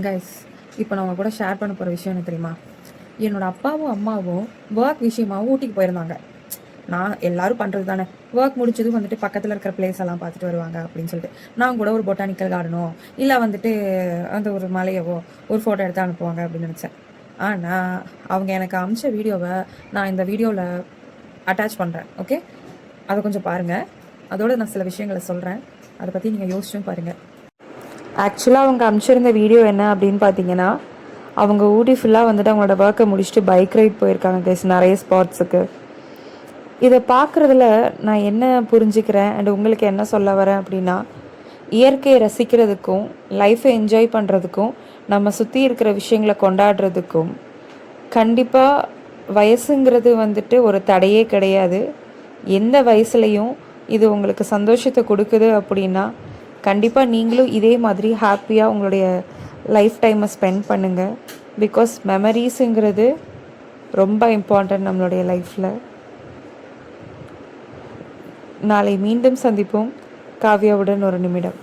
Guys, இப்போ நான் உங்க கூட ஷேர் பண்ண போகிற விஷயம் என்ன தெரியுமா? என்னோடய அப்பாவும் அம்மாவும் ஒர்க் விஷயமாகவும் ஊட்டிக்கு போயிருந்தாங்க. நான் எல்லோரும் பண்ணுறது தானே, ஒர்க் முடிச்சதும் வந்துட்டு பக்கத்தில் இருக்கிற பிளேஸ் எல்லாம் பார்த்துட்டு வருவாங்க அப்படின்னு சொல்லிட்டு, நான் கூட ஒரு பொட்டானிக்கல் கார்டனோ இல்லை வந்துட்டு அந்த ஒரு மலையவோ ஒரு ஃபோட்டோ எடுத்து அனுப்புவாங்க அப்படின்னு நினச்சேன். ஆனால் அவங்க எனக்கு அமிச்ச வீடியோவை நான் இந்த வீடியோவில் அட்டாச் பண்ணுறேன். ஓகே, அதை கொஞ்சம் பாருங்கள். அதோடு நான் சில விஷயங்களை சொல்கிறேன், அதை பற்றி நீங்கள் யோசிச்சும் பாருங்கள். ஆக்சுவலாக அவங்க அனுப்பிச்சிருந்த வீடியோ என்ன அப்படின்னு பார்த்தீங்கன்னா, அவங்க ஊட்டி ஃபுல்லாக வந்துட்டு அவங்களோட ஒர்க்கை முடிச்சுட்டு பைக் ரைட் போயிருக்காங்க கைஸ், நிறைய ஸ்பாட்ஸுக்கு. இதை பார்க்குறதுல நான் என்ன புரிஞ்சுக்கிறேன் அண்ட் உங்களுக்கு என்ன சொல்ல வரேன் அப்படின்னா, இயற்கையை ரசிக்கிறதுக்கும் லைஃப்பை என்ஜாய் பண்ணுறதுக்கும் நம்ம சுற்றி இருக்கிற விஷயங்களை கொண்டாடுறதுக்கும் கண்டிப்பாக வயசுங்கிறது வந்துட்டு ஒரு தடையே கிடையாது. எந்த வயசுலேயும் இது உங்களுக்கு சந்தோஷத்தை கொடுக்குது அப்படின்னா கண்டிப்பாக நீங்களும் இதே மாதிரி ஹாப்பியாக உங்களுடைய லைஃப் டைமை ஸ்பெண்ட் பண்ணுங்கள். பிகாஸ் மெமரிஸுங்கிறது ரொம்ப இம்பார்ட்டன்ட் நம்மளுடைய லைஃப்பில். நாளை மீண்டும் சந்திப்போம். காவ்யாவுடன் ஒரு நிமிடம்.